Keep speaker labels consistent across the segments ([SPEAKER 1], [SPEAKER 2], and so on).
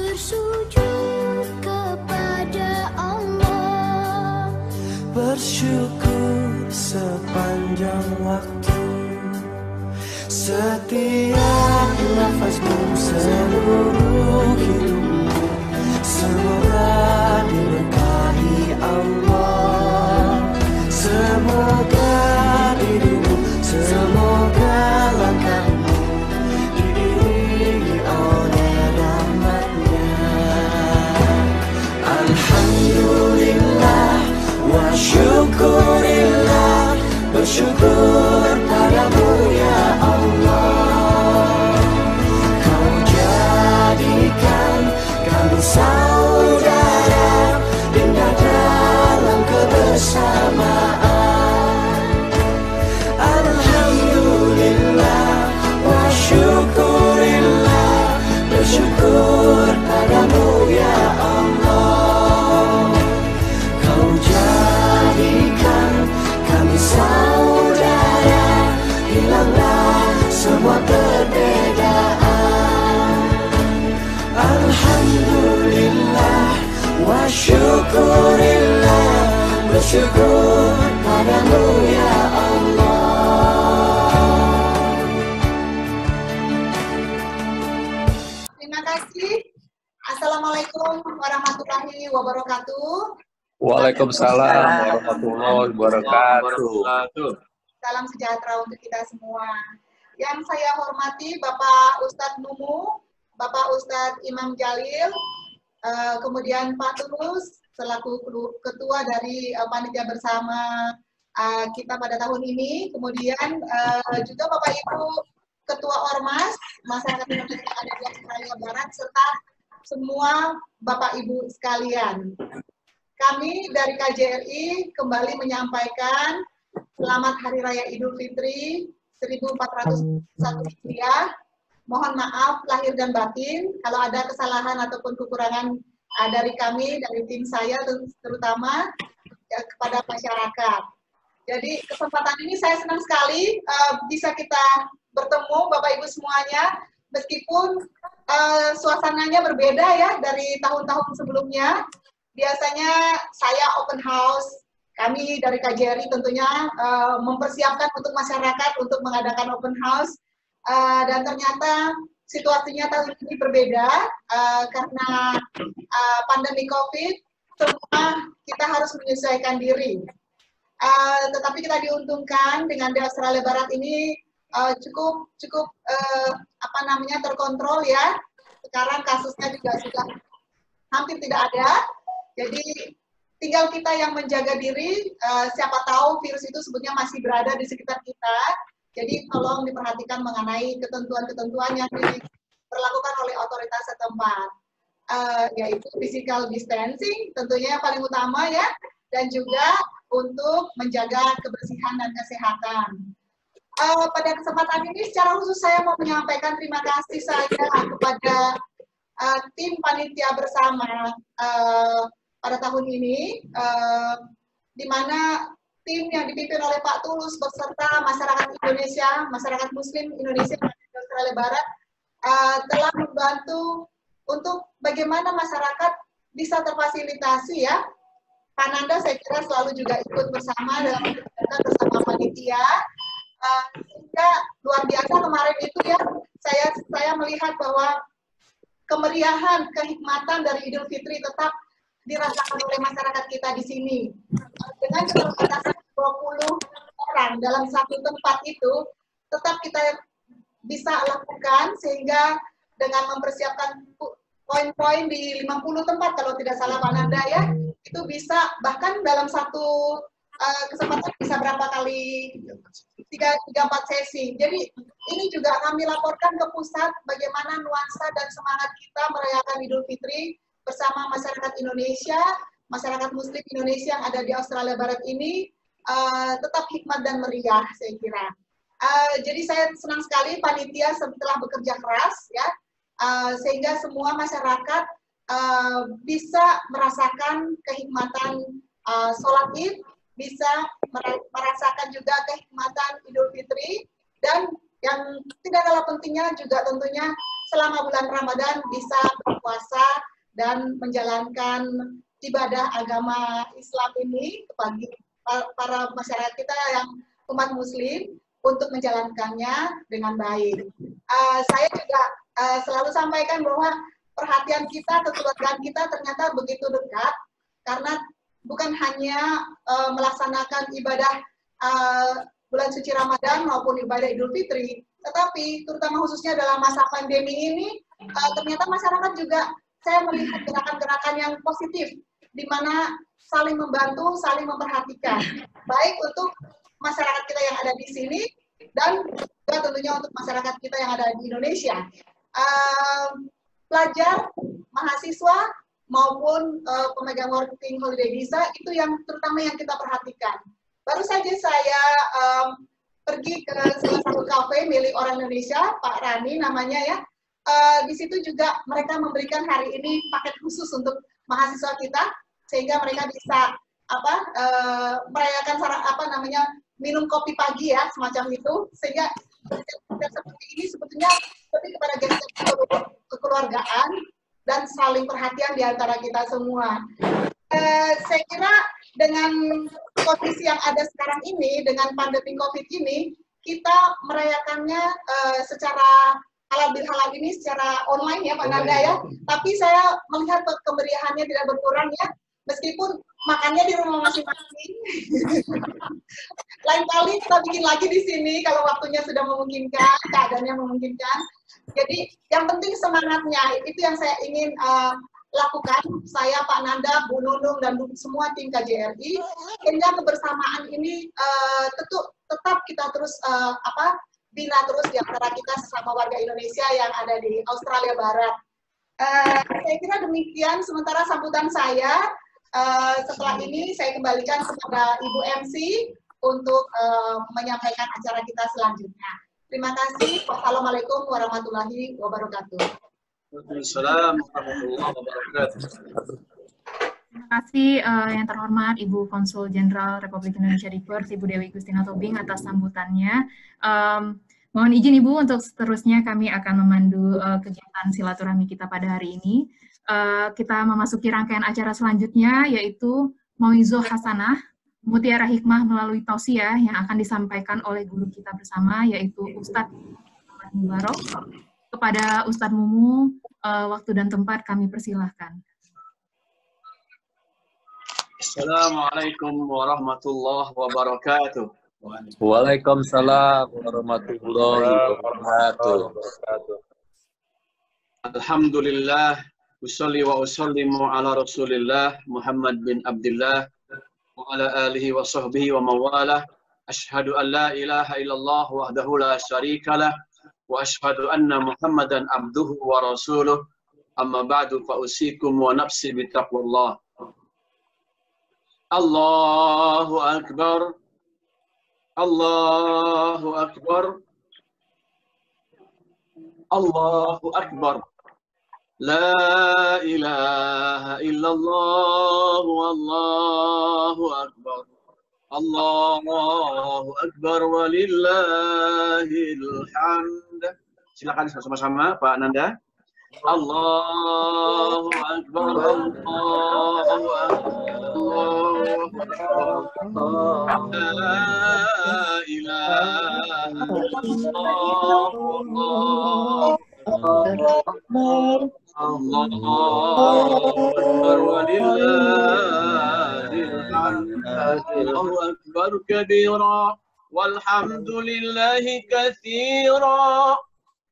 [SPEAKER 1] bersujud kepada Allah,
[SPEAKER 2] bersyukur sepanjang waktu, setiap nafasmu, seluruh hidupmu, semoga diberkahi Allah. Semoga dirimu, semoga langkahmu diiringi oleh rahmatnya. Alhamdulillah wa syukurillah, bersyukur padamu ya Allah. Kau jadikan kami saudara, indah dalam kebersamaan. Alhamdulillah wa syukurillah, bersyukur padamu ya Allah. Kau jadikan kami saudara, hilanglah semua perbedaan. Alhamdulillah wa syukurillah, bersyukur padamu ya Allah.
[SPEAKER 3] Terima kasih. Assalamualaikum warahmatullahi wabarakatuh.
[SPEAKER 4] Waalaikumsalam warahmatullahi wabarakatuh.
[SPEAKER 3] Salam sejahtera untuk kita semua. Yang saya hormati Bapak Ustadz Numu, Bapak Ustadz Imam Jalil, kemudian Pak Tulus selaku ketua dari panitia bersama kita pada tahun ini, kemudian juga Bapak Ibu Ketua Ormas Masyarakat Indonesia yang ada di Australia Barat, serta semua Bapak Ibu sekalian. Kami dari KJRI kembali menyampaikan selamat Hari Raya Idul Fitri 1401 Hijriah. Mohon maaf lahir dan batin kalau ada kesalahan ataupun kekurangan dari kami, dari tim saya terutama kepada masyarakat. Jadi kesempatan ini saya senang sekali bisa kita bertemu Bapak Ibu semuanya, meskipun suasananya berbeda ya dari tahun-tahun sebelumnya. Biasanya saya open house, kami dari KJRI tentunya mempersiapkan untuk masyarakat untuk mengadakan open house, dan ternyata situasinya tahun ini berbeda karena pandemi COVID, semua kita harus menyesuaikan diri. Tetapi kita diuntungkan dengan di Australia Barat ini cukup terkontrol ya. Sekarang kasusnya juga sudah hampir tidak ada. Jadi tinggal kita yang menjaga diri, siapa tahu virus itu sebetulnya masih berada di sekitar kita. Jadi tolong diperhatikan mengenai ketentuan-ketentuan yang diberlakukan oleh otoritas setempat, yaitu physical distancing tentunya yang paling utama ya, dan juga untuk menjaga kebersihan dan kesehatan. Pada kesempatan ini secara khusus saya mau menyampaikan terima kasih saya kepada tim panitia bersama pada tahun ini, di mana tim yang dipimpin oleh Pak Tulus beserta masyarakat Indonesia, masyarakat Muslim Indonesia di Australia Barat telah membantu untuk bagaimana masyarakat bisa terfasilitasi ya. Pak Nanda saya kira selalu juga ikut bersama dalam kegiatan bersama panitia, sehingga luar biasa kemarin itu ya saya melihat bahwa kemeriahan, kehikmatan dari Idul Fitri tetap dirasakan oleh masyarakat kita di sini. Dengan keterbatasan 20 orang dalam satu tempat itu, tetap kita bisa lakukan sehingga dengan mempersiapkan poin-poin di 50 tempat kalau tidak salah Pak Nanda ya, itu bisa bahkan dalam satu kesempatan bisa berapa kali 3-4 sesi. Jadi ini juga kami laporkan ke pusat bagaimana nuansa dan semangat kita merayakan Idul Fitri bersama masyarakat Indonesia, masyarakat Muslim Indonesia yang ada di Australia Barat ini tetap hikmat dan meriah saya kira. Jadi saya senang sekali panitia setelah bekerja keras ya, sehingga semua masyarakat bisa merasakan kehikmatan sholat Id, bisa merasakan juga kehikmatan Idul Fitri, dan yang tidak kalah pentingnya juga tentunya selama bulan Ramadan bisa berpuasa dan menjalankan ibadah agama Islam ini bagi para masyarakat kita yang umat Muslim untuk menjalankannya dengan baik. Saya juga selalu sampaikan bahwa perhatian kita, kekeluargaan kita ternyata begitu dekat, karena bukan hanya melaksanakan ibadah bulan suci Ramadan maupun ibadah Idul Fitri, tetapi terutama khususnya dalam masa pandemi ini, ternyata masyarakat juga saya melihat gerakan-gerakan yang positif, di mana saling membantu, saling memperhatikan, baik untuk masyarakat kita yang ada di sini, dan juga tentunya untuk masyarakat kita yang ada di Indonesia. Pelajar, mahasiswa, maupun pemegang working holiday visa, itu yang terutama yang kita perhatikan. Baru saja saya pergi ke salah satu kafe milik orang Indonesia, Pak Rani namanya ya. Di situ juga mereka memberikan hari ini paket khusus untuk mahasiswa kita, sehingga mereka bisa merayakan minum kopi pagi ya, semacam itu, sehingga seperti ini sebetulnya lebih kepada gestur kekeluargaan dan saling perhatian di antara kita semua. Saya kira dengan kondisi yang ada sekarang ini, dengan pandemi COVID ini, kita merayakannya secara halal bihalal ini secara online ya Pak Nanda ya. Tapi saya melihat kemeriahannya tidak berkurang ya, meskipun makannya di rumah masing-masing. Lain kali kita bikin lagi di sini kalau waktunya sudah memungkinkan, keadaannya memungkinkan. Jadi yang penting semangatnya, itu yang saya ingin lakukan, saya, Pak Nanda, Bu Nunung, dan semua tim KJRI, sehingga kebersamaan ini tetap kita terus bina terus di antara kita sesama warga Indonesia yang ada di Australia Barat. Saya kira demikian sementara sambutan saya. Setelah ini saya kembalikan kepada Ibu MC untuk menyampaikan acara kita selanjutnya. Terima kasih. Wassalamualaikum warahmatullahi wabarakatuh.
[SPEAKER 4] Waalaikumsalam warahmatullahi wabarakatuh.
[SPEAKER 5] Terima kasih yang terhormat Ibu Konsul Jenderal Republik Indonesia di Perth, Ibu Dewi Gustina Tobing atas sambutannya. Mohon izin Ibu untuk seterusnya kami akan memandu kegiatan silaturahmi kita pada hari ini. Kita memasuki rangkaian acara selanjutnya yaitu Mauizah Hasanah, Mutiara Hikmah melalui tausiah yang akan disampaikan oleh guru kita bersama yaitu Ustadz Mubarok. Kepada Ustadz Mumu, waktu dan tempat kami persilahkan.
[SPEAKER 4] Assalamualaikum warahmatullahi wabarakatuh.
[SPEAKER 6] Waalaikumsalam warahmatullahi wabarakatuh.
[SPEAKER 4] Alhamdulillah, usolli wa usallimu ala Rasulillah Muhammad bin Abdullah wa ala alihi wa sahbihi wa mawalah. Ashhadu an la ilaha illallah wahdahu la syarikalah wa ashhadu anna Muhammadan abduhu wa rasuluh. Amma ba'du fa usikum wa nafsi bi taqwallah. Allahu akbar. Allahu akbar. Allahu akbar. La ilaha illallah wallahu akbar. Allahu akbar walillahil hamd. Silakan sama-sama Pak Nanda. Allahu akbar. Allahu akbar. La ilaha illallah. Allahu akbar walillahil hamd. Allahu akbar kabira walhamdulillahi katsira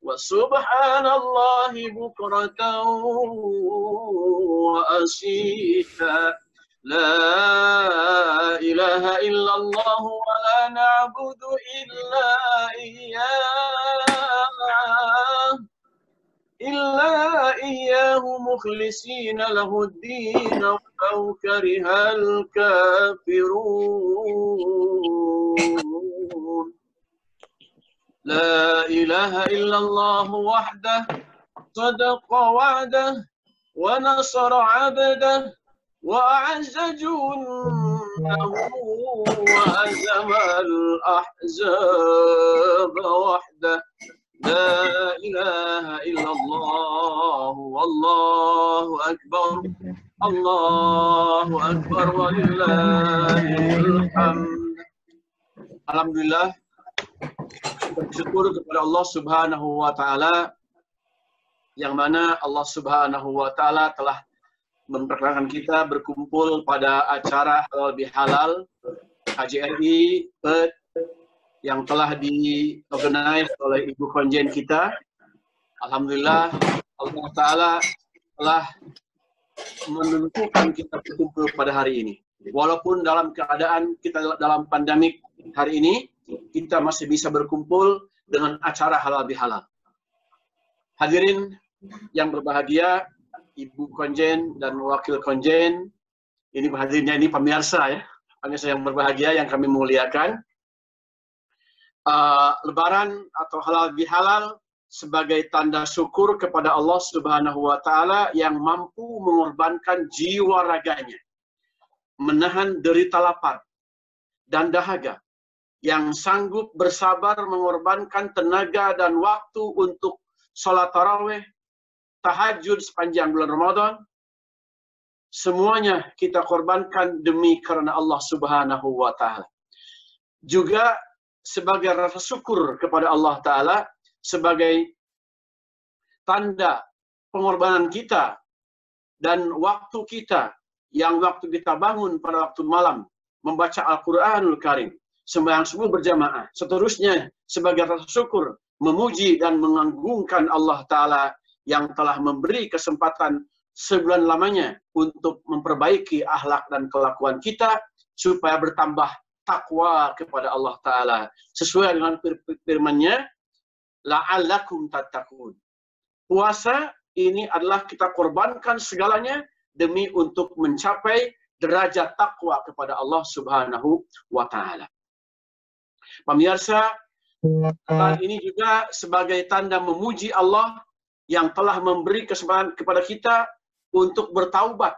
[SPEAKER 4] wa subhanallahi bukratan wa asila. La ilaha illallah wa la na'budu illa iyyahu mukhlisina lahuddin walau karihal kafirun. La ilaha illallah wahdah sadaqa wa'dah wa nasara 'abdah wa a'azza jundahu wa hazama al-ahzab wahdah. لا إله إلا الله والله أكبر الله أكبر ولله الحمد. Alhamdulillah, bersyukur kepada Allah Subhanahu wa Ta'ala, yang mana Allah Subhanahu wa Ta'ala telah memperkenankan kita berkumpul pada acara Halal Bihalal KJRI Perth yang telah diorganize oleh Ibu Konjen kita. Alhamdulillah, Allah Ta'ala telah menentukan kita berkumpul pada hari ini. Walaupun dalam keadaan kita dalam pandemik hari ini, kita masih bisa berkumpul dengan acara Halal Bihalal. Hadirin yang berbahagia, Ibu Konjen dan Wakil Konjen, ini hadirnya ini pemirsa ya, pemirsa yang berbahagia yang kami muliakan. Lebaran atau Halal Bihalal sebagai tanda syukur kepada Allah Subhanahu wa Ta'ala yang mampu mengorbankan jiwa raganya, menahan derita lapar dan dahaga, yang sanggup bersabar mengorbankan tenaga dan waktu untuk sholat tarawih, tahajud sepanjang bulan Ramadan. Semuanya kita korbankan demi karena Allah Subhanahu wa Ta'ala. Juga sebagai rasa syukur kepada Allah Ta'ala, sebagai tanda pengorbanan kita dan waktu kita, yang waktu kita bangun pada waktu malam, membaca Al-Quranul Karim, sembahyang subuh berjamaah, seterusnya sebagai rasa syukur, memuji dan mengagungkan Allah Ta'ala yang telah memberi kesempatan sebulan lamanya untuk memperbaiki akhlak dan kelakuan kita, supaya bertambah takwa kepada Allah Ta'ala. Sesuai dengan firman-Nya, la'allakum tattaqun. Puasa ini adalah kita korbankan segalanya demi untuk mencapai derajat takwa kepada Allah Subhanahu wa Ta'ala. Pemirsa, ini juga sebagai tanda memuji Allah yang telah memberi kesempatan kepada kita untuk bertaubat,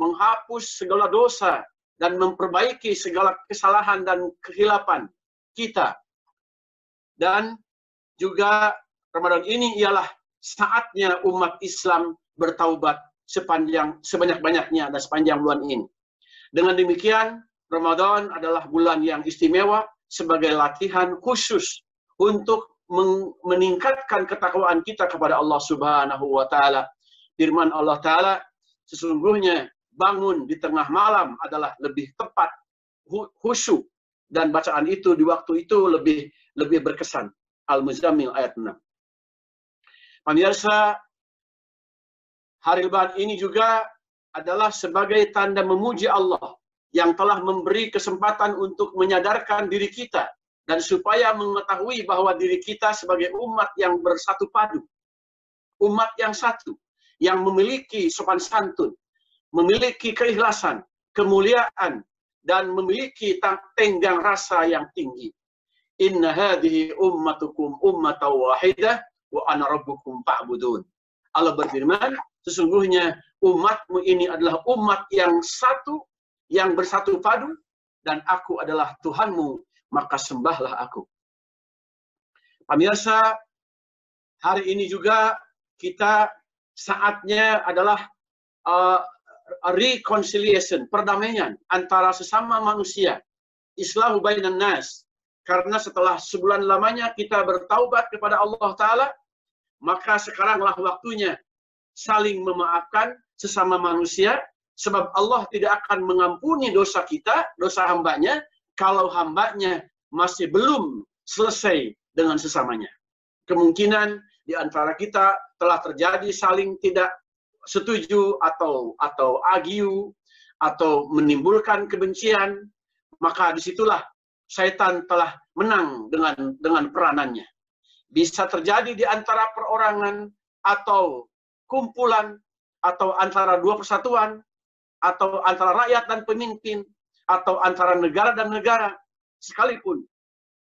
[SPEAKER 4] menghapus segala dosa, dan memperbaiki segala kesalahan dan kehilapan kita. Dan juga Ramadan ini ialah saatnya umat Islam bertaubat sebanyak-banyaknya dan sepanjang bulan ini. Dengan demikian, Ramadan adalah bulan yang istimewa sebagai latihan khusus untuk meningkatkan ketakwaan kita kepada Allah Subhanahu wa Ta'ala. Firman Allah Ta'ala, sesungguhnya bangun di tengah malam adalah lebih tepat, khusyuk, dan bacaan itu di waktu itu lebih berkesan. Al-Muzammil ayat 6. Pemirsa, hari Lebaran ini juga adalah sebagai tanda memuji Allah yang telah memberi kesempatan untuk menyadarkan diri kita dan supaya mengetahui bahwa diri kita sebagai umat yang bersatu padu, umat yang satu, yang memiliki sopan santun, memiliki keikhlasan, kemuliaan, dan memiliki tenggang rasa yang tinggi. Inna hadhihi ummatukum ummatan wahidah wa ana rabbukum fa'budun. Allah berfirman, sesungguhnya umatmu ini adalah umat yang satu, yang bersatu padu, dan aku adalah Tuhanmu, maka sembahlah aku. Pemirsa, hari ini juga kita saatnya adalah reconciliation, perdamaian antara sesama manusia, islahu bainan nas. Karena setelah sebulan lamanya kita bertaubat kepada Allah Ta'ala, maka sekaranglah waktunya saling memaafkan sesama manusia, sebab Allah tidak akan mengampuni dosa kita, dosa hambanya, kalau hambanya masih belum selesai dengan sesamanya. Kemungkinan di antara kita telah terjadi saling tidak setuju atau argue atau menimbulkan kebencian, maka disitulah syaitan telah menang dengan peranannya. Bisa terjadi di antara perorangan atau kumpulan atau antara dua persatuan atau antara rakyat dan pemimpin atau antara negara dan negara, sekalipun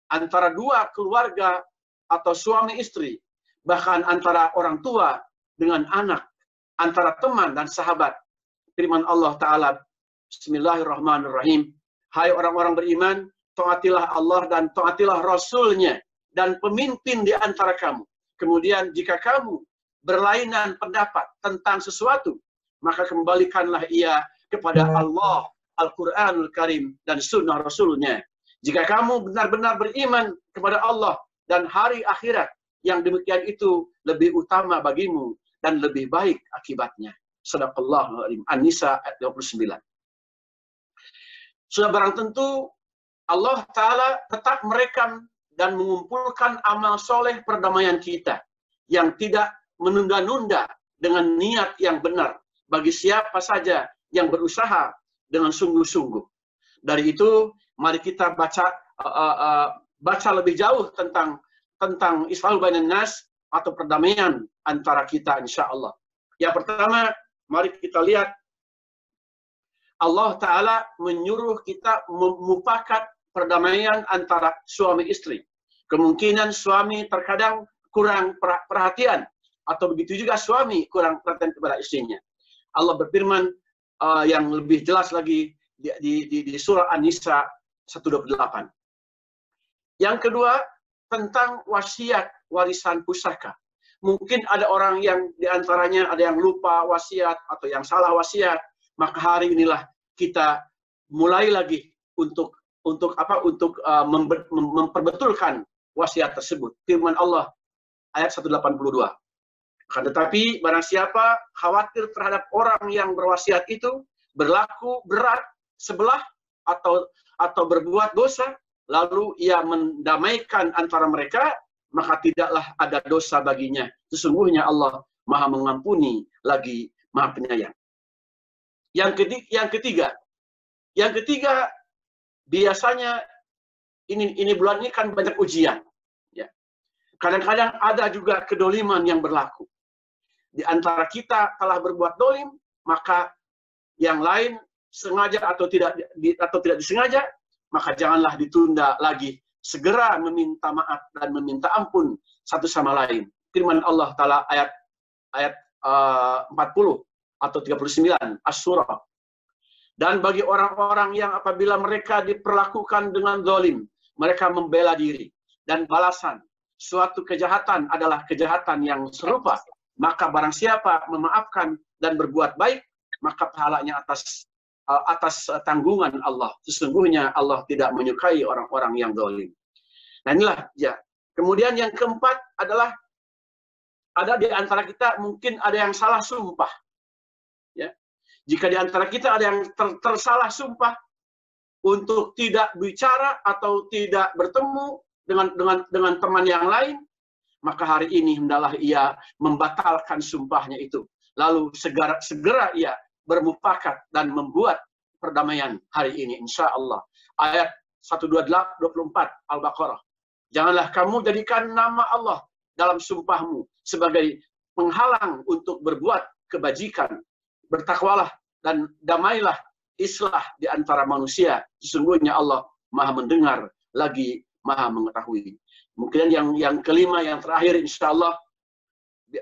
[SPEAKER 4] antara dua keluarga atau suami istri, bahkan antara orang tua dengan anak, antara teman dan sahabat. Firman Allah Ta'ala, Bismillahirrahmanirrahim, hai orang-orang beriman, taatilah Allah dan taatilah Rasul-Nya, dan pemimpin di antara kamu. Kemudian jika kamu berlainan pendapat tentang sesuatu, maka kembalikanlah ia kepada Allah, Al-Quranul Karim, dan sunnah Rasulnya. Jika kamu benar-benar beriman kepada Allah dan hari akhirat, yang demikian itu lebih utama bagimu dan lebih baik akibatnya. Shadaqallahul Azim. An-Nisa ayat 29. Sudah barang tentu Allah Ta'ala tetap merekam dan mengumpulkan amal soleh perdamaian kita yang tidak menunda-nunda dengan niat yang benar bagi siapa saja yang berusaha dengan sungguh-sungguh. Dari itu, mari kita baca lebih jauh tentang Islahu Bainan Nas atau perdamaian antara kita, insya Allah. Yang pertama, mari kita lihat Allah Ta'ala menyuruh kita memufakat perdamaian antara suami istri. Kemungkinan suami terkadang kurang perhatian, atau begitu juga suami kurang perhatian kepada istrinya. Allah berfirman yang lebih jelas lagi di surah An-Nisa 128. Yang kedua, tentang wasiat warisan pusaka. Mungkin ada orang yang diantaranya ada yang lupa wasiat atau yang salah wasiat, maka hari inilah kita mulai lagi untuk memperbetulkan wasiat tersebut. Firman Allah ayat 182. Akan tetapi barang siapa khawatir terhadap orang yang berwasiat itu berlaku berat sebelah atau berbuat dosa, lalu ia mendamaikan antara mereka, maka tidaklah ada dosa baginya. Sesungguhnya Allah Maha Mengampuni lagi Maha Penyayang. Yang ketiga, biasanya ini bulan ini kan banyak ujian. Ya. Kadang-kadang ada juga kedoliman yang berlaku. Di antara kita telah berbuat dolim, maka yang lain sengaja atau tidak disengaja, maka janganlah ditunda lagi. Segera meminta maaf dan meminta ampun satu sama lain. Firman Allah Ta'ala ayat 40 atau 39 As-Surah. Dan bagi orang-orang yang apabila mereka diperlakukan dengan zalim, mereka membela diri, dan balasan suatu kejahatan adalah kejahatan yang serupa, maka barang siapa memaafkan dan berbuat baik, maka pahalanya atas tanggungan Allah. Sesungguhnya Allah tidak menyukai orang-orang yang zalim. Nah inilah ya. Kemudian yang keempat adalah ada di antara kita mungkin ada yang salah sumpah. Ya. Jika di antara kita ada yang tersalah sumpah untuk tidak bicara atau tidak bertemu dengan teman yang lain, maka hari ini hendaklah ia membatalkan sumpahnya itu. Lalu segera ia bermufakat dan membuat perdamaian hari ini, insya Allah. Ayat 124 Al-Baqarah. Janganlah kamu jadikan nama Allah dalam sumpahmu sebagai penghalang untuk berbuat kebajikan. Bertakwalah dan damailah, islah di antara manusia. Sesungguhnya Allah Maha mendengar lagi Maha mengetahui. Mungkin yang kelima, yang terakhir, insya Allah,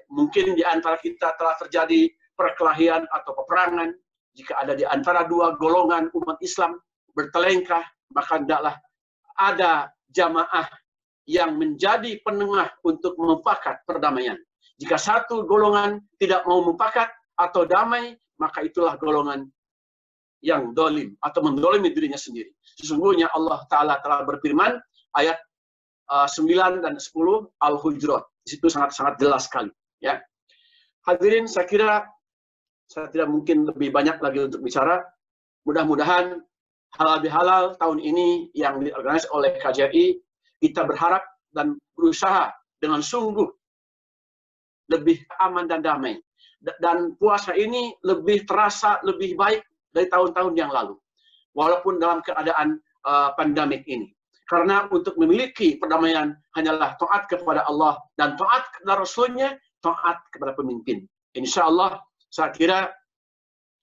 [SPEAKER 4] mungkin di antara kita telah terjadi perkelahian atau peperangan. Jika ada di antara dua golongan umat Islam bertelengkah, maka hendaklah ada jamaah yang menjadi penengah untuk memufakat perdamaian. Jika satu golongan tidak mau mufakat atau damai, maka itulah golongan yang dolim atau mendolimi dirinya sendiri. Sesungguhnya Allah Ta'ala telah berfirman, ayat 9 dan 10 Al-Hujurat. Di situ sangat-sangat jelas sekali. Ya. Hadirin, saya kira saya tidak mungkin lebih banyak lagi untuk bicara. Mudah-mudahan halal bihalal tahun ini yang diorganisasi oleh KJRI, kita berharap dan berusaha dengan sungguh lebih aman dan damai. Dan puasa ini lebih terasa lebih baik dari tahun-tahun yang lalu. Walaupun dalam keadaan pandemik ini. Karena untuk memiliki perdamaian hanyalah taat kepada Allah dan taat kepada Rasulnya, taat kepada pemimpin. Insya Allah, saya kira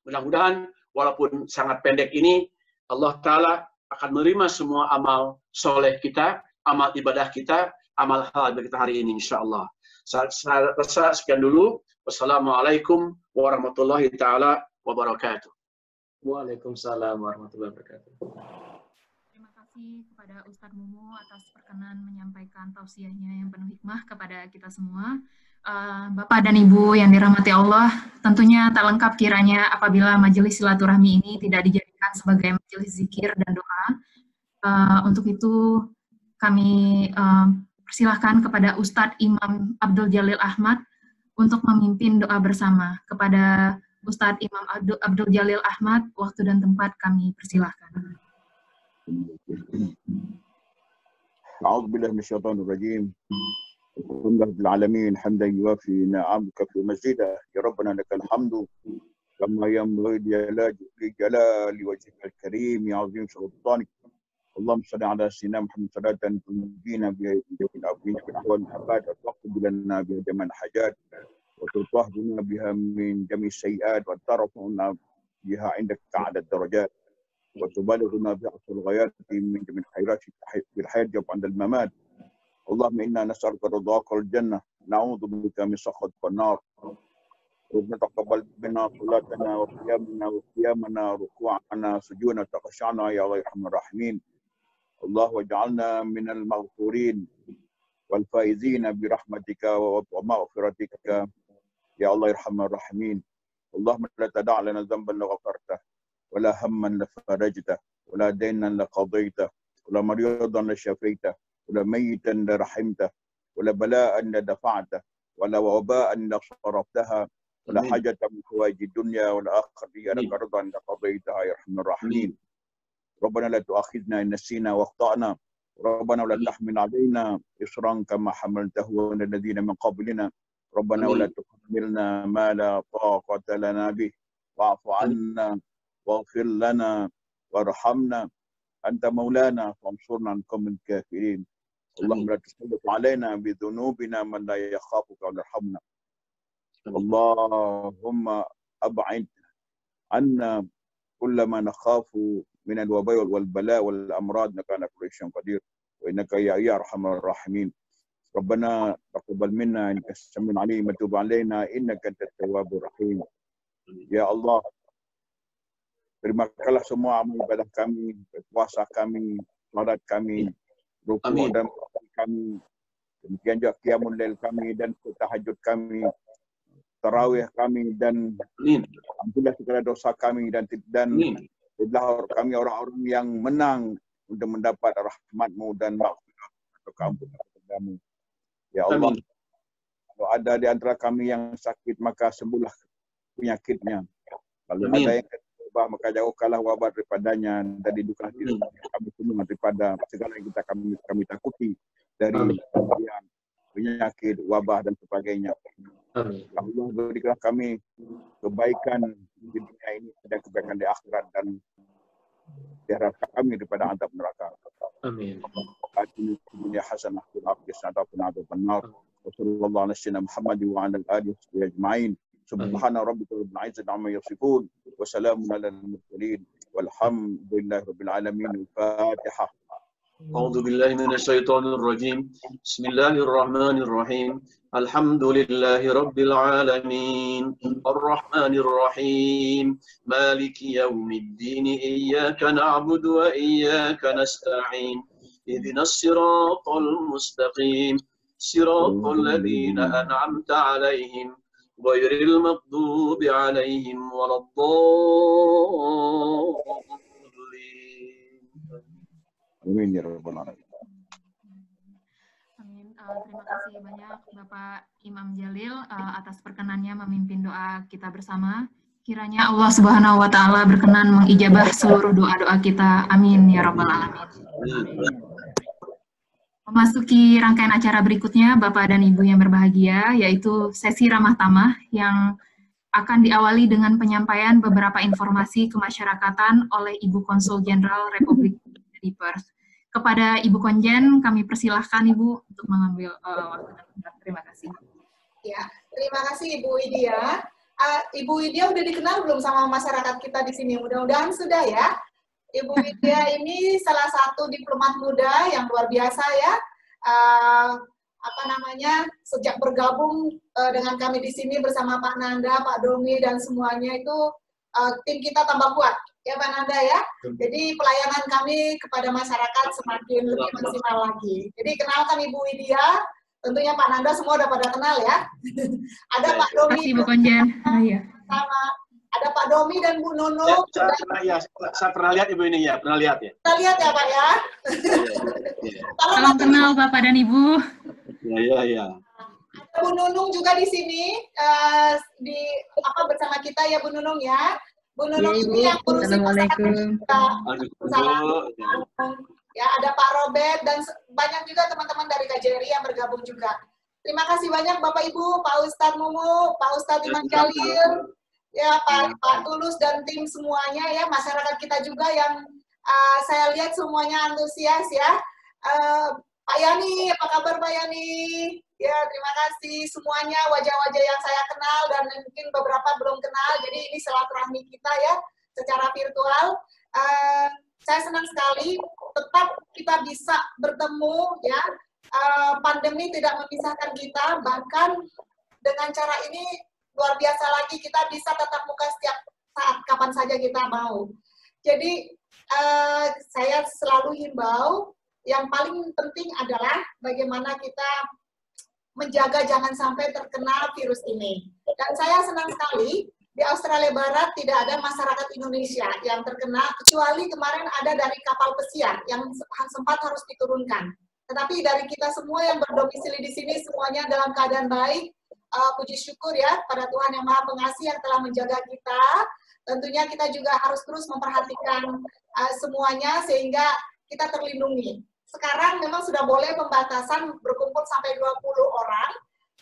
[SPEAKER 4] mudah-mudahan walaupun sangat pendek ini, Allah Ta'ala akan menerima semua amal soleh kita, amal ibadah kita, amal halal kita hari ini, insya Allah. Saya rasa sekian dulu. Wassalamualaikum warahmatullahi ta'ala wabarakatuh.
[SPEAKER 6] Waalaikumsalam warahmatullahi wabarakatuh.
[SPEAKER 5] Terima kasih kasih kepada Ustadz Mumu atas perkenan menyampaikan tausiahnya yang penuh hikmah kepada kita semua. Bapak dan Ibu yang dirahmati Allah, tentunya tak lengkap kiranya apabila majelis silaturahmi ini tidak dijadikan sebagai majelis zikir dan doa. Untuk itu kami persilahkan kepada Ustadz Imam Abdul Jalil Ahmad untuk memimpin doa bersama. Kepada Ustadz Imam Abdul Jalil Ahmad, waktu dan tempat kami persilahkan.
[SPEAKER 7] أعوذ بالله من الشيطان الرجيم. الحمد لله رب العالمين حمدا يوافي نعمك في مزيدا يا ربنا لك الحمد كما ينبغي لجلال وجهك الكريم يا عظيم سلطانك. اللهم صل على سيدنا محمد صلاة تنجينا بها من احوال الحاجات وتقضي لنا بها جميع الحاجات وتطهرنا بها من جميع السيئات وترفعنا بها عندك أعلى الدرجات وتبلغنا بأقصى الغايات من جميع الخيرات في الحياة عند الممات. اللهم إنا نسألك رضاك والجنة نعوذ بك من سخطك والنار. ربنا تقبل منا صلاتنا وقيامنا ركوعنا سجودنا تخشعنا يا أرحم الراحمين. الله واجعلنا من المغفورين والفائزين برحمتك ومغفرتك يا الله ارحم الراحمين. اللهم لا تدع لنا ذنبا لغفرته ولا هما لفرجته ولا دينا لقضيته ولا مريضا لشفيته ولا ميتا لرحمته ولا بلاء لدفعته ولا وباء لصرفتها ولا حاجة من حوائج الدنيا والآخرة لك رضا لقضيتها يا أرحم الراحمين. ربنا لا تؤاخذنا إن نسينا واخطأنا ربنا ولا تحمل علينا إصرا كما حملته على الذين من قبلنا ربنا ولا تحملنا ما لا طاقة لنا به واعف عنا واغفر لنا وارحمنا أنت مولانا فانصرنا عن القوم الكافرين. اللهم لا تسلط علينا بذنوبنا من لا يخافك ولا يرحمنا. اللهم أبعد عنا كل ما نخاف من الوباء والبلاء والأمراض إنك على كل شيء قدير وإنك يا أرحم الراحمين. ربنا تقبل منا إنك السميع العليم وتب علينا إنك أنت التواب الرحيم. Ya Allah, terimakanlah semua amal ibadah kami, puasa kami, salat kami, rukuk dan kami, demikian juga qiyamul lail kami dan tahajud kami, tarawih kami dan alhamdulillah segala dosa kami dan jadilah kami orang-orang yang menang untuk mendapat rahmat-Mu dan maghfirah atau keampunan kami. Ya Allah, kalau ada di antara kami yang sakit maka sembuhlah penyakitnya. Kalau ada yang wabah maka jauhkanlah wabah daripadanya dan hidupkanlah diri kami semua daripada segala yang kami takuti dari penyakit, wabah dan sebagainya. Allah berikanlah kami kebaikan di dunia ini dan kebaikan di akhirat dan diharapkan kami daripada azab neraka. Amin. Atina fid dunya hasanah wa fil akhirati hasanah wa qina adzabannar. Wa sallallahu ala sayyidina Muhammad wa ala alihi wa sahbihi ajma'in. Subhana rabbika rabbil izzati amma yasifun wa salamun alal mursalin walhamdulillahi rabbil alamin. Al-Fatihah.
[SPEAKER 4] أعوذ بالله من الشيطان الرجيم بسم الله الرحمن الرحيم الحمد لله رب العالمين الرحمن الرحيم مالك يوم الدين إياك نعبد وإياك نستعين اهدنا الصراط المستقيم صراط الذين أنعمت عليهم غير المغضوب عليهم ولا الضالين.
[SPEAKER 7] Amin ya rabbal alamin.
[SPEAKER 5] Amin. Terima kasih banyak Bapak Imam Jalil atas perkenannya memimpin doa kita bersama. Kiranya Allah Subhanahu wa taala berkenan mengijabah seluruh doa-doa kita. Amin ya rabbal alamin. Memasuki rangkaian acara berikutnya, Bapak dan Ibu yang berbahagia, yaitu sesi ramah tamah yang akan diawali dengan penyampaian beberapa informasi kemasyarakatan oleh Ibu Konsul Jenderal Republik di Perth. Kepada Ibu Konjen, kami persilahkan Ibu untuk mengambil waktu. Terima kasih.
[SPEAKER 3] Ya, terima kasih Ibu Widya. Ibu Widya udah dikenal belum sama masyarakat kita di sini? Mudah-mudahan sudah ya. Ibu Widya ini salah satu diplomat muda yang luar biasa ya. Sejak bergabung dengan kami di sini bersama Pak Nanda, Pak Domi dan semuanya itu tim kita tambah kuat. ya Pak Nanda ya. Jadi pelayanan kami kepada masyarakat semakin lebih maksimal lagi. Jadi kenalkan Ibu Widya, tentunya Pak Nanda semua udah pada kenal ya. Ada Pak
[SPEAKER 5] Terima
[SPEAKER 3] Domi
[SPEAKER 5] kasih Bu Konjen. Iya.
[SPEAKER 3] sama ada Pak Domi dan Bu Nunu.
[SPEAKER 4] Saya pernah lihat Ibu ini ya, pernah lihat ya.
[SPEAKER 3] Kita lihat ya Pak ya. Kalau
[SPEAKER 5] Salam kenal Bapak dan Ibu.
[SPEAKER 4] Iya.
[SPEAKER 3] ada Bu Nunung juga di sini bersama kita ya Bu Nunung ya. Bu Nunung ini yang ngurusin
[SPEAKER 5] Assalamualaikum.
[SPEAKER 3] Ya, ada Pak Robert dan banyak juga teman-teman dari KJRI yang bergabung juga. Terima kasih banyak Bapak Ibu, Pak Ustadz Mumu, Pak Ustadz Iman Jalil, ya Pak Tulus dan tim semuanya ya, masyarakat kita juga yang saya lihat semuanya antusias ya. Pak Yani, apa kabar Pak Yani? Ya, terima kasih semuanya, wajah-wajah yang saya kenal dan mungkin beberapa belum kenal. Jadi ini silaturahmi kita ya, secara virtual. Saya senang sekali tetap kita bisa bertemu ya. Pandemi tidak memisahkan kita, bahkan dengan cara ini luar biasa lagi kita bisa tatap muka setiap saat kapan saja kita mau. Jadi saya selalu himbau yang paling penting adalah bagaimana kita menjaga jangan sampai terkena virus ini. Dan saya senang sekali di Australia Barat tidak ada masyarakat Indonesia yang terkena, kecuali kemarin ada dari kapal pesiar yang sempat harus diturunkan. Tetapi dari kita semua yang berdomisili di sini semuanya dalam keadaan baik. Puji syukur ya pada Tuhan yang Maha Pengasih yang telah menjaga kita. Tentunya kita juga harus terus memperhatikan semuanya sehingga kita terlindungi. Sekarang memang sudah boleh pembatasan berkumpul sampai 20 orang.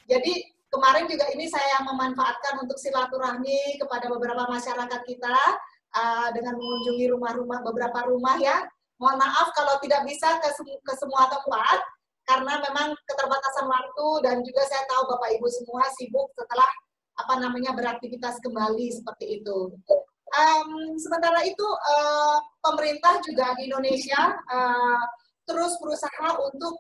[SPEAKER 3] Jadi kemarin juga ini saya memanfaatkan untuk silaturahmi kepada beberapa masyarakat kita dengan mengunjungi rumah-rumah, beberapa rumah ya. Mohon maaf kalau tidak bisa ke semua tempat, karena memang keterbatasan waktu dan juga saya tahu Bapak Ibu semua sibuk setelah beraktivitas kembali seperti itu. Sementara itu pemerintah juga di Indonesia terus berusaha untuk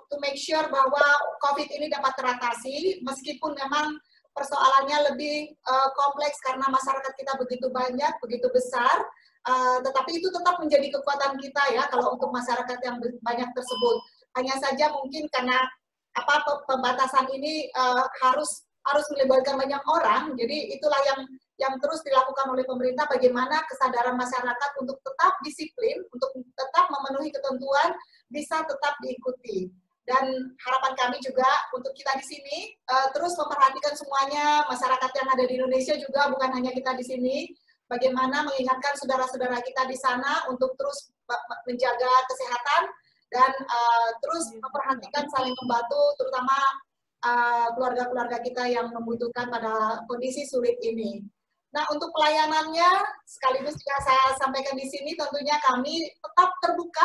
[SPEAKER 3] to make sure bahwa COVID ini dapat teratasi, meskipun memang persoalannya lebih kompleks karena masyarakat kita begitu banyak, begitu besar, tetapi itu tetap menjadi kekuatan kita ya kalau untuk masyarakat yang banyak tersebut. Hanya saja mungkin karena pembatasan ini harus melibatkan banyak orang, jadi itulah yang terus dilakukan oleh pemerintah, bagaimana kesadaran masyarakat untuk tetap disiplin, untuk tetap memenuhi ketentuan, bisa tetap diikuti. Dan harapan kami juga untuk kita di sini, terus memperhatikan semuanya, masyarakat yang ada di Indonesia juga, bukan hanya kita di sini, bagaimana mengingatkan saudara-saudara kita di sana untuk terus menjaga kesehatan, dan terus memperhatikan saling membantu, terutama keluarga-keluarga kita yang membutuhkan pada kondisi sulit ini. Nah, untuk pelayanannya, sekaligus juga saya sampaikan di sini, tentunya kami tetap terbuka,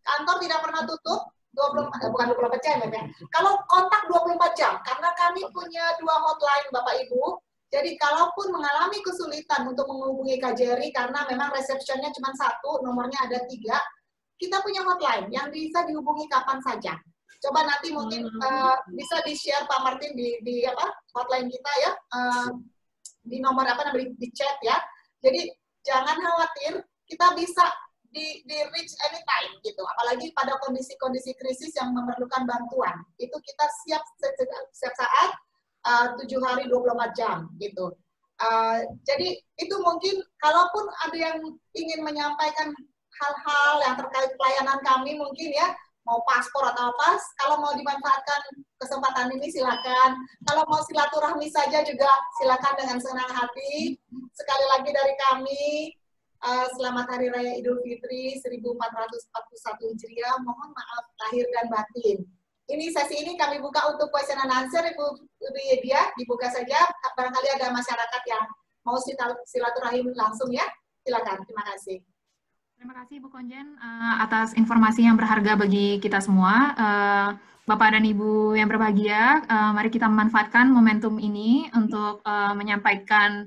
[SPEAKER 3] kantor tidak pernah tutup, bukan 24 jam ya. Kalau kontak 24 jam, karena kami punya 2 hotline Bapak Ibu, jadi kalaupun mengalami kesulitan untuk menghubungi KJRI, karena memang resepsionnya cuma 1, nomornya ada 3, kita punya hotline yang bisa dihubungi kapan saja. Coba nanti mungkin bisa di-share Pak Martin di hotline kita ya, di nomor di chat ya. Jadi jangan khawatir, kita bisa di reach anytime gitu. Apalagi pada kondisi-kondisi krisis yang memerlukan bantuan. Itu kita siap setiap saat 7 hari 24 jam gitu. Jadi itu mungkin kalaupun ada yang ingin menyampaikan hal-hal yang terkait pelayanan kami mungkin ya, mau paspor atau apa, kalau mau dimanfaatkan kesempatan ini silakan. Kalau mau silaturahmi saja juga silakan dengan senang hati. Sekali lagi dari kami, selamat Hari Raya Idul Fitri 1441 Hijriah. Mohon maaf lahir dan batin. Ini sesi ini kami buka untuk question and answer, Ibu Widya, dibuka saja. Barangkali ada masyarakat yang mau silaturahim langsung ya. Silakan, terima kasih.
[SPEAKER 5] Terima kasih Bu Konjen atas informasi yang berharga bagi kita semua. Bapak dan Ibu yang berbahagia, mari kita memanfaatkan momentum ini untuk menyampaikan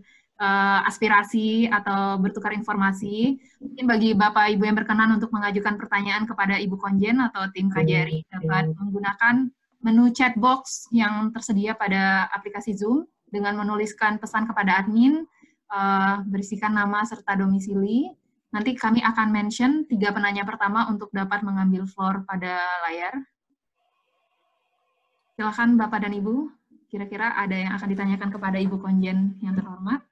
[SPEAKER 5] aspirasi atau bertukar informasi. Mungkin bagi Bapak Ibu yang berkenan untuk mengajukan pertanyaan kepada Ibu Konjen atau tim KJRI dapat menggunakan menu chat box yang tersedia pada aplikasi Zoom dengan menuliskan pesan kepada admin, berisikan nama serta domisili. Nanti kami akan mention 3 penanya pertama untuk dapat mengambil floor pada layar. Silakan Bapak dan Ibu, kira-kira ada yang akan ditanyakan kepada Ibu Konjen yang terhormat?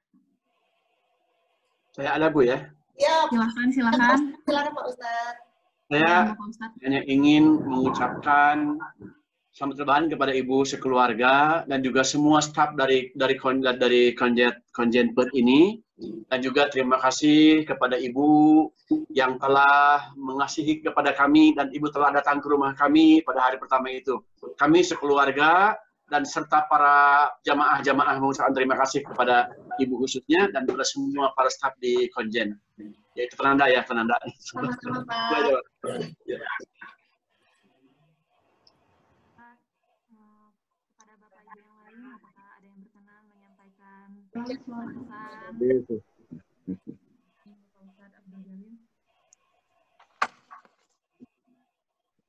[SPEAKER 4] Saya ada, Bu, ya.
[SPEAKER 3] Ya,
[SPEAKER 5] Silakan, silakan.
[SPEAKER 3] silakan Pak Ustadz.
[SPEAKER 4] Saya
[SPEAKER 5] Bapak Ustadz.
[SPEAKER 4] hanya ingin mengucapkan selamat lebaran kepada Ibu sekeluarga dan juga semua staf dari Konjen Perth ini, dan juga terima kasih kepada Ibu yang telah mengasihi kepada kami dan Ibu telah datang ke rumah kami pada hari pertama itu. Kami sekeluarga dan serta para jamaah-jamaah mengucapkan terima kasih kepada Ibu khususnya dan kepada semua para staf di Konjen. Yaitu penanda ya, penanda.
[SPEAKER 3] Sama-sama Pak.
[SPEAKER 5] Kepada Bapak Ibu yang lain, apakah ada yang berkenan menyampaikan pesan? Bapak Ustadz Abdul Jalil.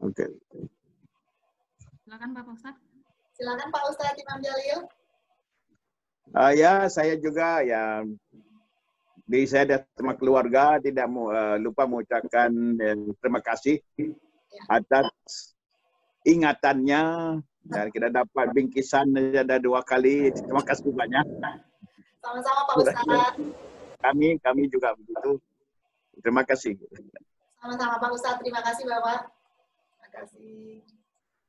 [SPEAKER 7] Oke.
[SPEAKER 5] Silakan Bapak Ustadz.
[SPEAKER 3] Silakan Pak Ustadz Imam Jalil.
[SPEAKER 7] Ya, saya juga ya saya dan sama keluarga tidak lupa mengucapkan terima kasih atas ingatannya, dan kita dapat bingkisan ada 2 kali. Terima kasih banyak.
[SPEAKER 3] Sama-sama Pak Ustadz.
[SPEAKER 7] Kami juga begitu. Terima kasih.
[SPEAKER 3] Sama-sama Pak Ustadz. Terima kasih Bapak. Terima kasih.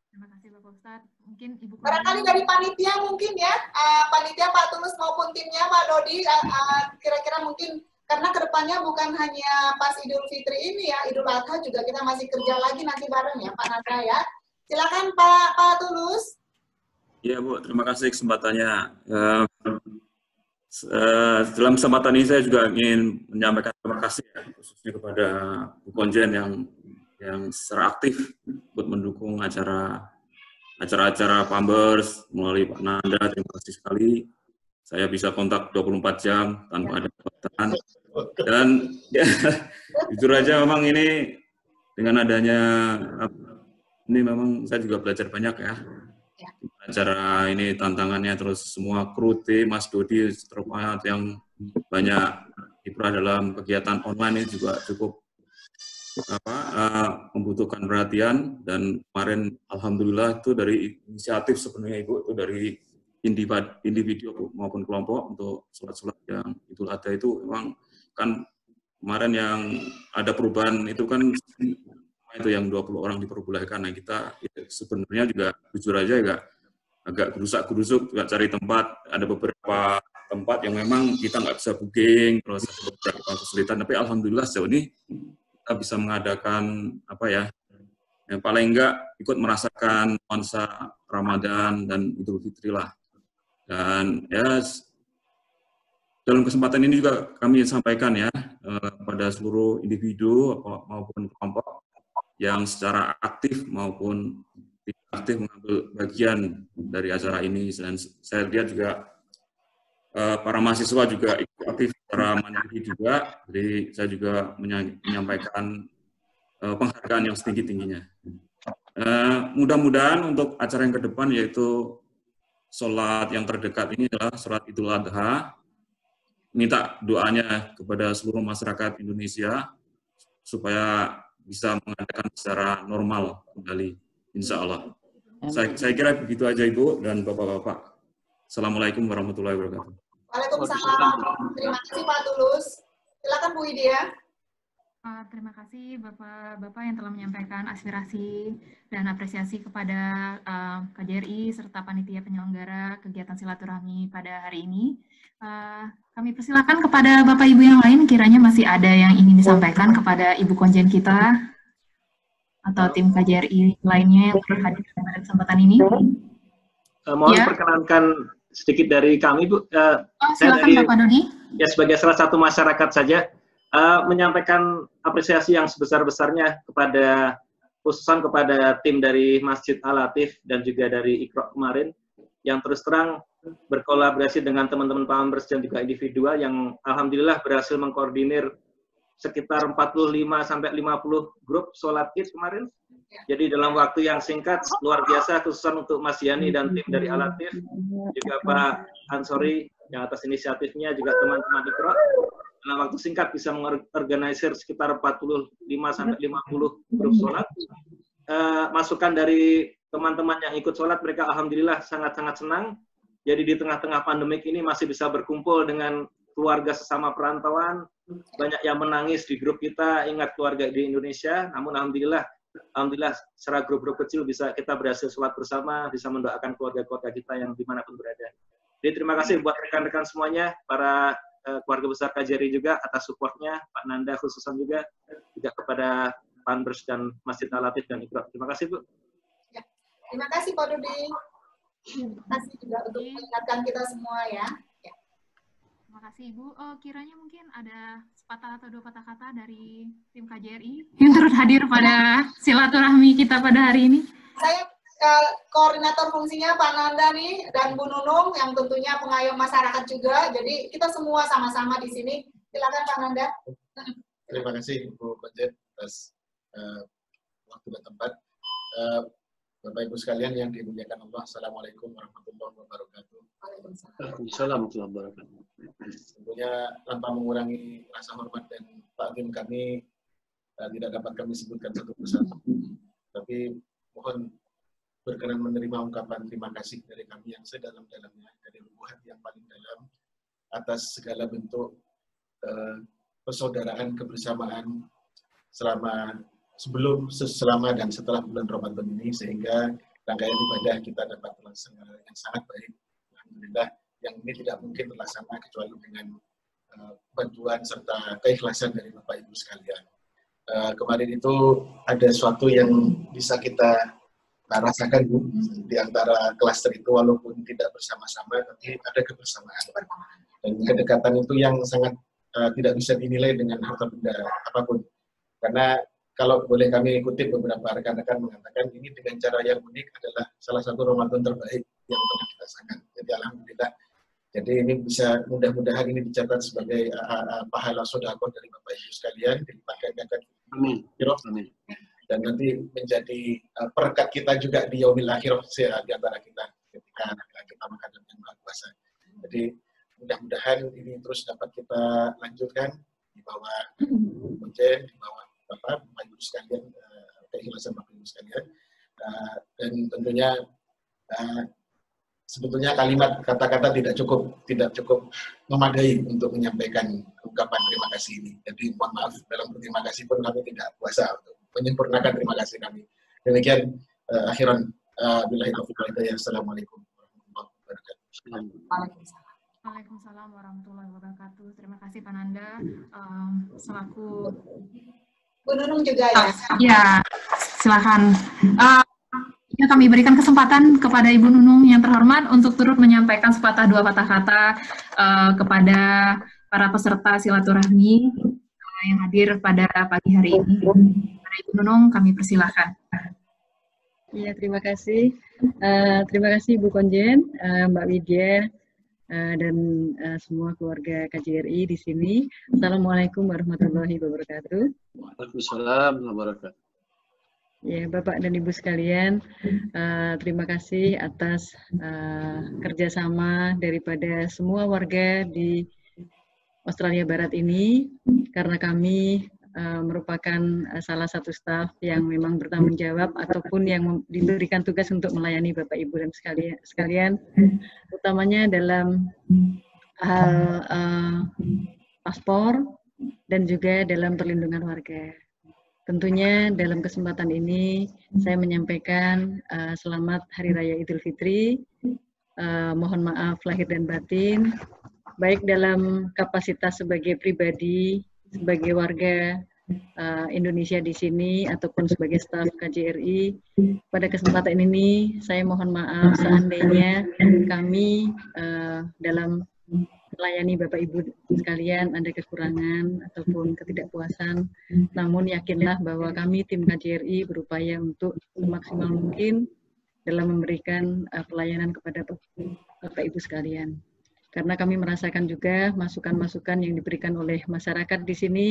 [SPEAKER 5] Terima kasih Bapak Ustadz. Mungkin Ibu
[SPEAKER 3] Barangkali dari panitia mungkin ya, panitia Pak Tulus maupun timnya Pak Dodi, kira-kira mungkin karena kedepannya bukan hanya pas Idul Fitri ini ya, Idul Adha juga kita masih kerja lagi nanti bareng ya Pak Nadra ya. Silakan Pak Tulus.
[SPEAKER 8] Iya Bu, terima kasih kesempatannya. Dalam kesempatan ini saya juga ingin menyampaikan terima kasih ya, khususnya kepada Bu Konjen yang secara aktif untuk mendukung acara-acara Pambers melalui Pak Nanda. Terima kasih sekali. Saya bisa kontak 24 jam tanpa ada pembatasan. Dan ya, jujur aja memang ini dengan adanya ini memang saya juga belajar banyak ya. Acara ini tantangannya, terus semua kru tim, Mas Dodi terutama yang banyak kiprah dalam kegiatan online ini juga cukup membutuhkan perhatian. Dan kemarin alhamdulillah itu dari inisiatif sebenarnya Ibu, itu dari individu maupun kelompok untuk sholat-sholat yang Idul Adha itu memang kan kemarin yang ada perubahan itu kan itu yang 20 orang diperbolehkan. Nah kita ya, sebenarnya juga jujur aja agak gerusak-gerusuk juga cari tempat. Ada beberapa tempat yang memang kita nggak bisa booking, terus ada beberapa kesulitan, tapi alhamdulillah sejauh ini kita bisa mengadakan yang paling enggak ikut merasakan nuansa Ramadan dan Idul Fitri lah. Dan ya dalam kesempatan ini juga kami sampaikan ya pada seluruh individu maupun kelompok yang secara aktif maupun tidak aktif mengambil bagian dari acara ini. Dan saya lihat juga para mahasiswa juga ikut aktif secara mandiri juga. Jadi saya juga menyampaikan penghargaan yang setinggi-tingginya. Mudah-mudahan untuk acara yang ke depan yaitu sholat yang terdekat ini adalah sholat Idul Adha. Minta doanya kepada seluruh masyarakat Indonesia supaya bisa mengadakan secara normal kembali, insya Allah. Saya kira begitu aja Ibu dan Bapak-Bapak. Assalamualaikum warahmatullahi wabarakatuh.
[SPEAKER 3] Waalaikumsalam. Terima kasih Pak Tulus. Silakan Bu Widya.
[SPEAKER 5] Terima kasih Bapak-Bapak yang telah menyampaikan aspirasi dan apresiasi kepada KJRI serta panitia penyelenggara kegiatan silaturahmi pada hari ini. Kami persilakan kepada Bapak Ibu yang lain, kiranya masih ada yang ingin disampaikan kepada Ibu Konjen kita atau tim KJRI lainnya yang berhadir pada kesempatan ini.
[SPEAKER 9] Mohon perkenankan sedikit dari kami, Bu.
[SPEAKER 5] Silakan Bapak Dodi.
[SPEAKER 9] Ya, sebagai salah satu masyarakat saja, menyampaikan apresiasi yang sebesar-besarnya kepada khususan kepada tim dari Masjid Al-Latif dan juga dari Iqra kemarin yang terus terang berkolaborasi dengan teman-teman Pambers dan juga individual yang alhamdulillah berhasil mengkoordinir sekitar 45-50 grup sholat Id kemarin. Jadi dalam waktu yang singkat luar biasa, khususan untuk Mas Yani dan tim dari Al-Latif, juga Pak Ansori yang atas inisiatifnya, juga teman-teman Iqra dalam waktu singkat bisa mengorganisir sekitar 45-50 grup sholat. Masukan dari teman-teman yang ikut sholat, mereka alhamdulillah sangat-sangat senang. Jadi di tengah-tengah pandemik ini masih bisa berkumpul dengan keluarga sesama perantauan. Banyak yang menangis di grup kita, ingat keluarga di Indonesia. Namun alhamdulillah secara grup-grup kecil kita berhasil sholat bersama, bisa mendoakan keluarga-keluarga kita yang dimanapun berada. Jadi terima kasih buat rekan-rekan semuanya, para keluarga besar KJRI juga atas supportnya, Pak Nanda khususan juga kepada Panbers dan Masjid Al-Latif dan Iqra. Terima kasih, Bu.
[SPEAKER 3] Ya. Terima kasih Pak Rudi. Terima kasih juga untuk mengingatkan kita semua ya.
[SPEAKER 5] Terima kasih Ibu. Kiranya mungkin ada sepatah atau dua patah kata dari tim KJRI yang turut hadir pada silaturahmi kita pada hari ini.
[SPEAKER 3] Saya koordinator fungsinya Pak Nanda nih dan Bu Nunung yang tentunya pengayom masyarakat juga. Jadi kita semua sama-sama di sini. Silakan Pak Nanda.
[SPEAKER 10] Terima kasih Bu Konjen atas waktu dan tempat. Bapak Ibu sekalian yang dimuliakan Allah, Assalamualaikum warahmatullahi wabarakatuh.
[SPEAKER 4] Waalaikumsalam warahmatullahi wabarakatuh.
[SPEAKER 10] Tentunya tanpa mengurangi rasa hormat dan takzim kami, tidak dapat kami sebutkan satu persatu. Tapi mohon berkenan menerima ungkapan terima kasih dari kami yang sedalam-dalamnya, dari lubuk hati yang paling dalam, atas segala bentuk persaudaraan, kebersamaan selama dan setelah bulan Ramadan ini, sehingga rangkaian ibadah kita dapat terlaksana dengan sangat baik. Alhamdulillah, yang ini tidak mungkin terlaksana kecuali dengan bantuan serta keikhlasan dari Bapak Ibu sekalian. Kemarin itu ada sesuatu yang bisa kita rasakan, Bu, di antara klaster itu, walaupun tidak bersama-sama, tapi ada kebersamaan. Dan kedekatan itu yang sangat tidak bisa dinilai dengan harta benda apapun. Karena kalau boleh kami kutip beberapa rekan-rekan mengatakan, ini dengan cara yang unik adalah salah satu Ramadan terbaik yang pernah kita rasakan. Jadi alhamdulillah. Jadi ini bisa, mudah-mudahan ini dicatat sebagai pahala sedekah dari Bapak Ibu sekalian, dipakai gandakan. Amin. Dan nanti menjadi perekat kita juga di yaumil akhir di antara kita ketika kita menghadap Yang Maha Kuasa. Jadi mudah-mudahan ini terus dapat kita lanjutkan di bawah Konjen, di bawah Bapak Ibu sekalian, keikhlasan Bapak Ibu sekalian, dan tentunya sebetulnya kalimat kata-kata tidak cukup memadai untuk menyampaikan ungkapan terima kasih ini. Jadi mohon maaf, dalam berterima kasih pun kami tidak kuasa untuk menyempurnakan terima kasih kami. Demikian akhiran billahi taufiq wal hidayah. Assalamualaikum warahmatullahi wabarakatuh.
[SPEAKER 5] Waalaikumsalam warahmatullahi wabarakatuh. Terima kasih Pak Nanda selaku
[SPEAKER 3] Bu Nunung juga ya.
[SPEAKER 5] Ya, silakan. Ya, kami berikan kesempatan kepada Ibu Nunung yang terhormat untuk turut menyampaikan sepatah dua patah kata kepada para peserta silaturahmi yang hadir pada pagi hari ini. Para Ibu Nunung, kami persilahkan.
[SPEAKER 11] Ya, terima kasih. Terima kasih Ibu Konjen, Mbak Widya, dan semua keluarga KJRI di sini. Assalamualaikum warahmatullahi wabarakatuh.
[SPEAKER 4] Waalaikumsalam warahmatullahi wabarakatuh.
[SPEAKER 11] Ya, Bapak dan Ibu sekalian, terima kasih atas kerjasama daripada semua warga di Australia Barat ini, karena kami merupakan salah satu staf yang memang bertanggung jawab ataupun yang diberikan tugas untuk melayani Bapak Ibu dan sekalian, utamanya dalam hal paspor dan juga dalam perlindungan warga. Tentunya dalam kesempatan ini saya menyampaikan selamat Hari Raya Idul Fitri, mohon maaf lahir dan batin, baik dalam kapasitas sebagai pribadi, sebagai warga Indonesia di sini, ataupun sebagai staf KJRI. Pada kesempatan ini saya mohon maaf seandainya kami dalam melayani Bapak Ibu sekalian ada kekurangan ataupun ketidakpuasan, namun yakinlah bahwa kami tim KJRI berupaya untuk semaksimal mungkin dalam memberikan pelayanan kepada Bapak Ibu sekalian. Karena kami merasakan juga masukan-masukan yang diberikan oleh masyarakat di sini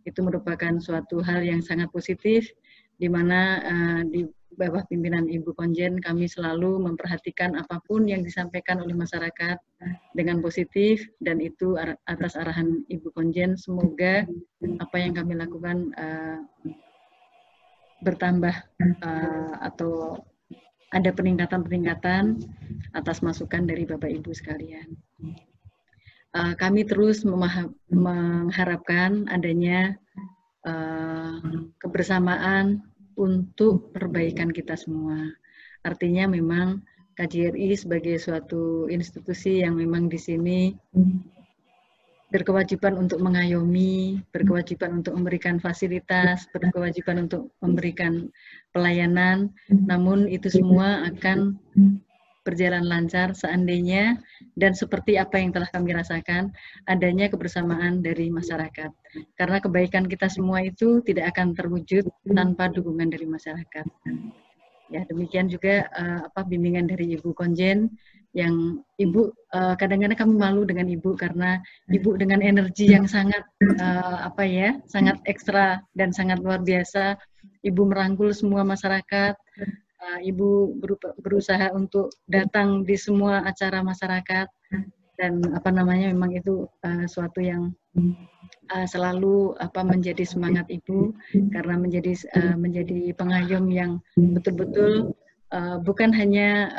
[SPEAKER 11] itu merupakan suatu hal yang sangat positif, di mana bawah pimpinan Ibu Konjen, kami selalu memperhatikan apapun yang disampaikan oleh masyarakat dengan positif, dan itu atas arahan Ibu Konjen. Semoga apa yang kami lakukan bertambah atau ada peningkatan-peningkatan atas masukan dari Bapak Ibu sekalian. Kami terus mengharapkan adanya kebersamaan untuk perbaikan kita semua. Artinya memang KJRI sebagai suatu institusi yang memang di sini berkewajiban untuk mengayomi, berkewajiban untuk memberikan fasilitas, berkewajiban untuk memberikan pelayanan, namun itu semua akan berjalan lancar seandainya dan seperti apa yang telah kami rasakan, adanya kebersamaan dari masyarakat. Karena kebaikan kita semua itu tidak akan terwujud tanpa dukungan dari masyarakat. Ya, demikian juga bimbingan dari Ibu Konjen, yang Ibu kadang-kadang kami malu dengan Ibu karena Ibu dengan energi yang sangat sangat ekstra dan sangat luar biasa. Ibu merangkul semua masyarakat. Ibu berusaha untuk datang di semua acara masyarakat, dan memang itu suatu yang selalu menjadi semangat Ibu, karena menjadi pengayom yang betul-betul bukan hanya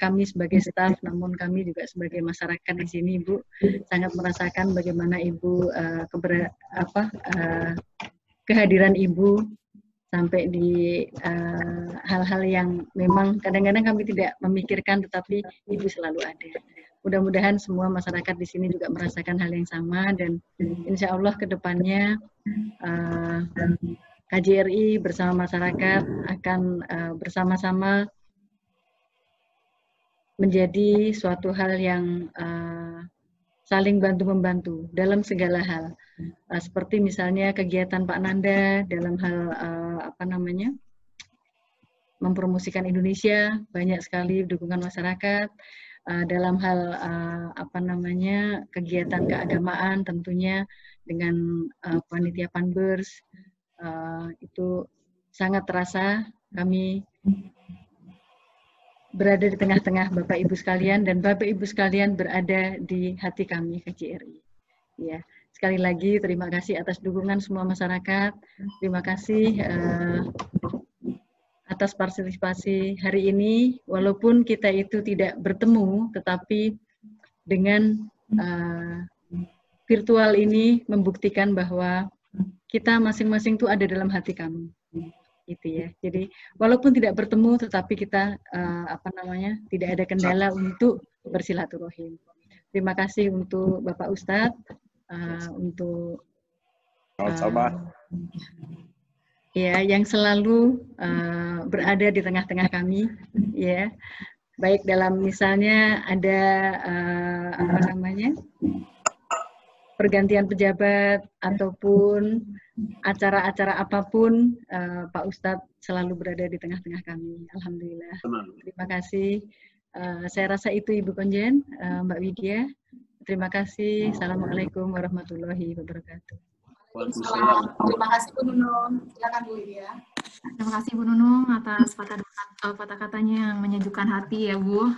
[SPEAKER 11] kami sebagai staf, namun kami juga sebagai masyarakat di sini, Ibu sangat merasakan bagaimana Ibu kehadiran Ibu sampai di hal-hal yang memang kadang-kadang kami tidak memikirkan, tetapi Ibu selalu ada. Mudah-mudahan semua masyarakat di sini juga merasakan hal yang sama, dan insya Allah ke depannya KJRI bersama masyarakat akan bersama-sama menjadi suatu hal yang saling bantu-membantu dalam segala hal. Seperti misalnya kegiatan Pak Nanda dalam hal mempromosikan Indonesia, banyak sekali dukungan masyarakat. Dalam hal kegiatan keagamaan tentunya dengan panitia Panbers, itu sangat terasa kami berada di tengah-tengah Bapak Ibu sekalian, dan Bapak Ibu sekalian berada di hati kami KJRI. Ya, sekali lagi terima kasih atas dukungan semua masyarakat. Terima kasih atas partisipasi hari ini, walaupun kita itu tidak bertemu, tetapi dengan virtual ini membuktikan bahwa kita masing-masing itu ada dalam hati kami. Gitu ya. Jadi walaupun tidak bertemu, tetapi kita tidak ada kendala untuk bersilaturahim. Terima kasih untuk Bapak Ustadz, untuk ya yang selalu berada di tengah-tengah kami, ya, baik dalam misalnya ada pergantian pejabat ataupun acara-acara apapun, Pak Ustadz selalu berada di tengah-tengah kami. Alhamdulillah. Terima kasih. Saya rasa itu Ibu Konjen, Mbak Widya. Terima kasih. Assalamualaikum warahmatullahi wabarakatuh.
[SPEAKER 3] Waalaikumsalam. Terima kasih Bu Nunung. Silakan Bu Widya.
[SPEAKER 5] Terima kasih Bu Nunung atas kata-katanya yang menyejukkan hati ya Bu.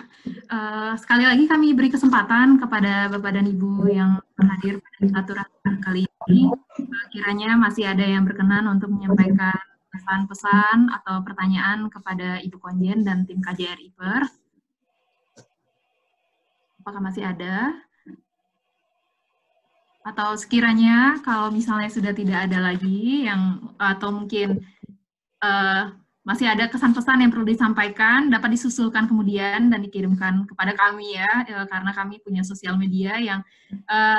[SPEAKER 5] Sekali lagi kami beri kesempatan kepada Bapak dan Ibu yang hadir pada silaturahmi kali ini. Kiranya masih ada yang berkenan untuk menyampaikan pesan-pesan atau pertanyaan kepada Ibu Konjen dan tim KJRI Per. Apakah masih ada? Atau sekiranya kalau misalnya sudah tidak ada lagi yang atau mungkin masih ada kesan-pesan yang perlu disampaikan, dapat disusulkan kemudian dan dikirimkan kepada kami ya, karena kami punya sosial media yang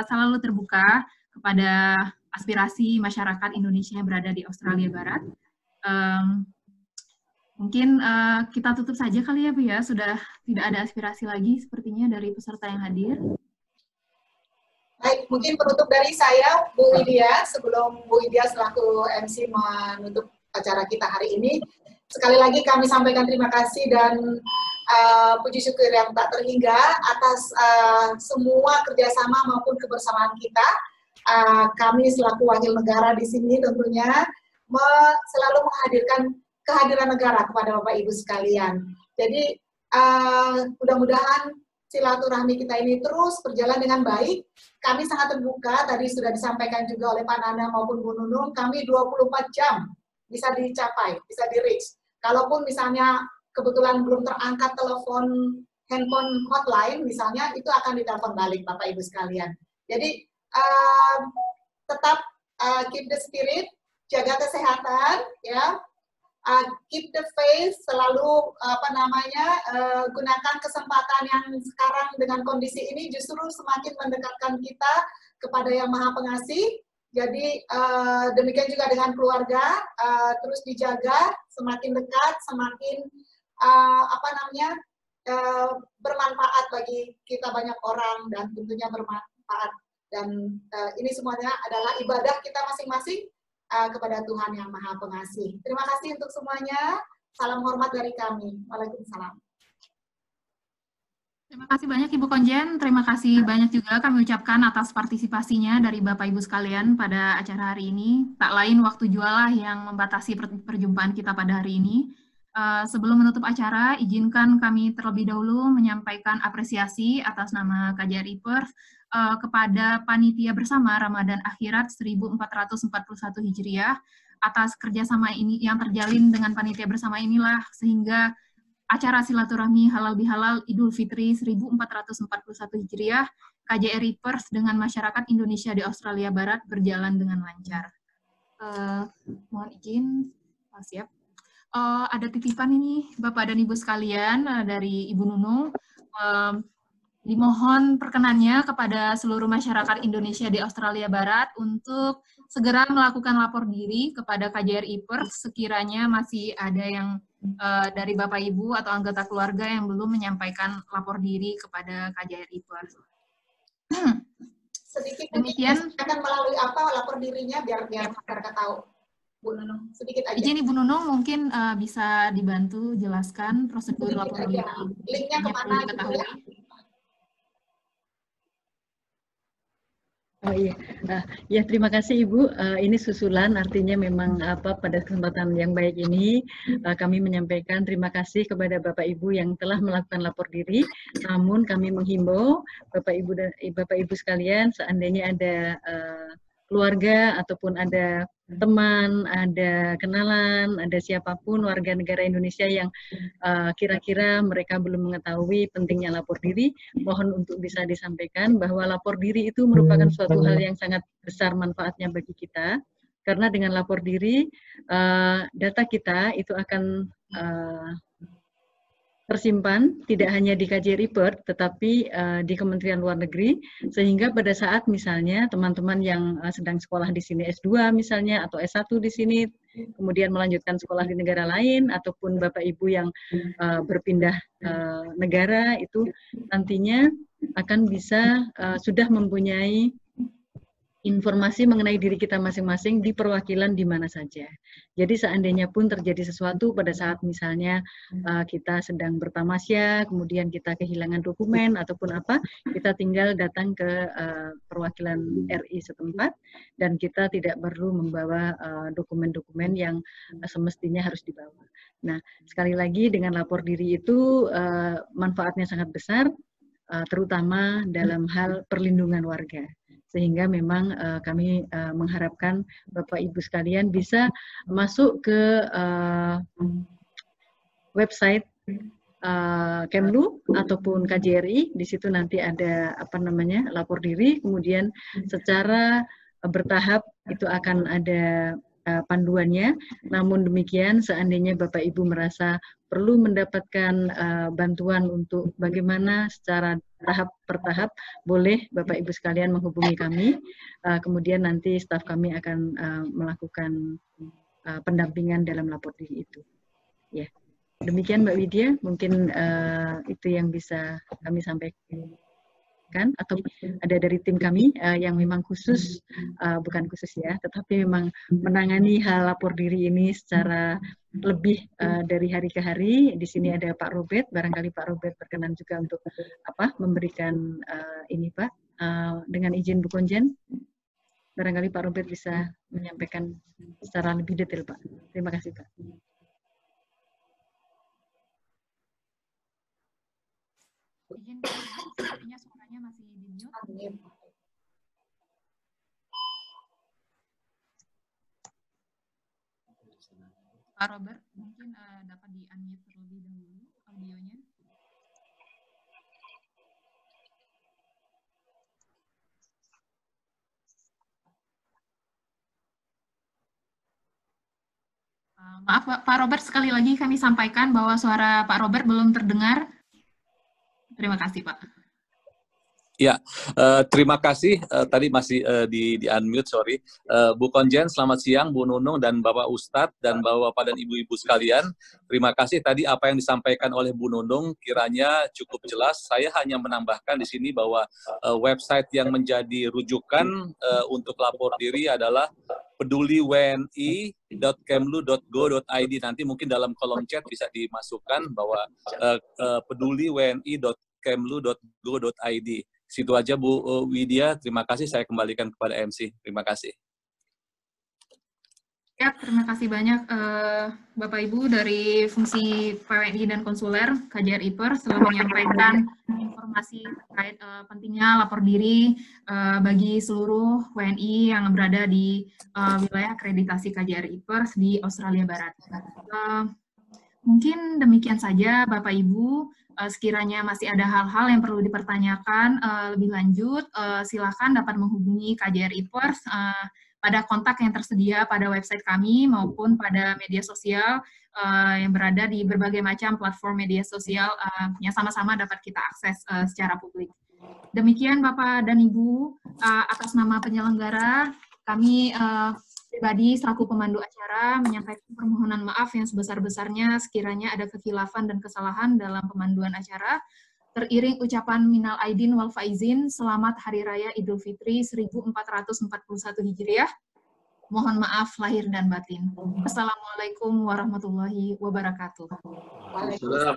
[SPEAKER 5] selalu terbuka kepada aspirasi masyarakat Indonesia yang berada di Australia Barat. Mungkin kita tutup saja kali ya Bu ya, sudah tidak ada aspirasi lagi sepertinya dari peserta yang hadir.
[SPEAKER 3] Baik, mungkin penutup dari saya, Bu Widya, sebelum Bu Widya selaku MC menutup acara kita hari ini. Sekali lagi kami sampaikan terima kasih dan puji syukur yang tak terhingga atas semua kerjasama maupun kebersamaan kita. Kami selaku wakil negara di sini tentunya selalu menghadirkan kehadiran negara kepada Bapak Ibu sekalian. Jadi mudah-mudahan silaturahmi kita ini terus berjalan dengan baik. Kami sangat terbuka, tadi sudah disampaikan juga oleh Pak Nana maupun Bu Nunung, kami 24 jam bisa dicapai, bisa di-reach. Kalaupun misalnya kebetulan belum terangkat telepon handphone hotline misalnya, itu akan ditelepon balik Bapak Ibu sekalian. Jadi tetap keep the spirit, jaga kesehatan, ya. Keep the faith, selalu gunakan kesempatan yang sekarang dengan kondisi ini justru semakin mendekatkan kita kepada Yang Maha Pengasih. Jadi demikian juga dengan keluarga, terus dijaga, semakin dekat, semakin bermanfaat bagi kita banyak orang dan tentunya bermanfaat. Dan ini semuanya adalah ibadah kita masing-masing kepada Tuhan Yang Maha Pengasih. Terima kasih untuk semuanya. Salam hormat dari kami. Waalaikumsalam.
[SPEAKER 5] Terima kasih banyak Ibu Konjen. Terima kasih banyak juga kami ucapkan atas partisipasinya dari Bapak Ibu sekalian pada acara hari ini. Tak lain waktu jualah yang membatasi perjumpaan kita pada hari ini. Sebelum menutup acara, izinkan kami terlebih dahulu menyampaikan apresiasi atas nama KJRI Perth kepada Panitia Bersama Ramadan Akhirat 1441 Hijriah atas kerjasama ini yang terjalin dengan Panitia Bersama inilah sehingga acara silaturahmi halal bihalal Idul Fitri 1441 Hijriah KJRI Perth dengan masyarakat Indonesia di Australia Barat berjalan dengan lancar. Mohon izin, siap. Ada titipan ini Bapak dan Ibu sekalian dari Ibu Nunung. Dimohon perkenannya kepada seluruh masyarakat Indonesia di Australia Barat untuk segera melakukan lapor diri kepada KJRI Perth sekiranya masih ada yang dari Bapak Ibu atau anggota keluarga yang belum menyampaikan lapor diri kepada KJRI Perth.
[SPEAKER 3] Sedikit
[SPEAKER 5] demikian
[SPEAKER 3] akan melalui apa lapor dirinya biar masyarakat tahu. Bu Nunung, sedikit aja.
[SPEAKER 5] Izin Ibu Nunung mungkin bisa dibantu jelaskan prosedur lapor diri.
[SPEAKER 3] Linknya kemana gitu ya?
[SPEAKER 11] Oh iya, ya terima kasih Ibu. Ini susulan, artinya memang pada kesempatan yang baik ini kami menyampaikan terima kasih kepada Bapak Ibu yang telah melakukan lapor diri. Namun kami menghimbau Bapak Ibu sekalian, seandainya ada keluarga ataupun ada teman, ada kenalan, ada siapapun warga negara Indonesia yang kira-kira mereka belum mengetahui pentingnya lapor diri, mohon untuk bisa disampaikan bahwa lapor diri itu merupakan suatu hal yang sangat besar manfaatnya bagi kita, karena dengan lapor diri, data kita itu akan tersimpan tidak hanya di KJRI Perth, tetapi di Kementerian Luar Negeri, sehingga pada saat misalnya teman-teman yang sedang sekolah di sini S2 misalnya, atau S1 di sini, kemudian melanjutkan sekolah di negara lain, ataupun Bapak Ibu yang berpindah negara, itu nantinya akan bisa sudah mempunyai informasi mengenai diri kita masing-masing di perwakilan di mana saja. Jadi seandainya pun terjadi sesuatu pada saat misalnya kita sedang bertamasya, kemudian kita kehilangan dokumen ataupun apa, kita tinggal datang ke perwakilan RI setempat dan kita tidak perlu membawa dokumen-dokumen yang semestinya harus dibawa. Nah, sekali lagi dengan lapor diri itu manfaatnya sangat besar, terutama dalam hal perlindungan warga. Sehingga memang kami mengharapkan Bapak Ibu sekalian bisa masuk ke website Kemlu ataupun KJRI. Di situ nanti ada lapor diri, kemudian secara bertahap itu akan ada panduannya. Namun demikian, seandainya Bapak Ibu merasa perlu mendapatkan bantuan untuk bagaimana secara tahap per tahap, boleh Bapak Ibu sekalian menghubungi kami. Kemudian nanti staf kami akan melakukan pendampingan dalam lapor diri itu. Ya, demikian Mbak Widya, mungkin itu yang bisa kami sampaikan. Atau ada dari tim kami yang memang khusus, bukan khusus ya, tetapi memang menangani hal lapor diri ini secara lebih dari hari ke hari. Di sini ada Pak Robert, barangkali Pak Robert berkenan juga untuk memberikan ini Pak, dengan izin Bu Konjen, barangkali Pak Robert bisa menyampaikan secara lebih detail Pak. Terima kasih Pak.
[SPEAKER 5] Izin Pak Robert, sepertinya suaranya masih di mute. Pak Robert, mungkin dapat di-unmute terlebih dahulu audionya. Maaf Pak Robert, sekali lagi kami sampaikan bahwa suara Pak Robert belum terdengar. Terima kasih Pak.
[SPEAKER 6] Ya, terima kasih. Tadi masih di unmute, sorry. Bu Konjen, selamat siang, Bu Nunung dan Bapak Ustadz dan Bapak dan Ibu-Ibu sekalian. Terima kasih tadi apa yang disampaikan oleh Bu Nunung kiranya cukup jelas. Saya hanya menambahkan di sini bahwa website yang menjadi rujukan untuk lapor diri adalah peduliwni.kemlu.go.id. Nanti mungkin dalam kolom chat bisa dimasukkan bahwa peduliwni.kemlu.go.id. Situ aja Bu Widya, terima kasih. Saya kembalikan kepada MC. Terima kasih.
[SPEAKER 5] Ya, terima kasih banyak Bapak Ibu dari fungsi PWNI dan konsuler KJRI Pers telah menyampaikan informasi terkait pentingnya lapor diri bagi seluruh WNI yang berada di wilayah akreditasi KJRI Pers di Australia Barat. Mungkin demikian saja Bapak Ibu. Sekiranya masih ada hal-hal yang perlu dipertanyakan lebih lanjut, silakan dapat menghubungi KJRI Pers pada kontak yang tersedia pada website kami maupun pada media sosial yang berada di berbagai macam platform media sosial yang sama-sama dapat kita akses secara publik. Demikian Bapak dan Ibu, atas nama penyelenggara, kami pribadi selaku pemandu acara menyampaikan permohonan maaf yang sebesar-besarnya sekiranya ada kekhilafan dan kesalahan dalam pemanduan acara. Teriring ucapan minal aidin wal faizin, selamat Hari Raya Idul Fitri 1441 Hijriah. Mohon maaf lahir dan batin. Assalamualaikum warahmatullahi wabarakatuh.
[SPEAKER 4] Waalaikumsalam.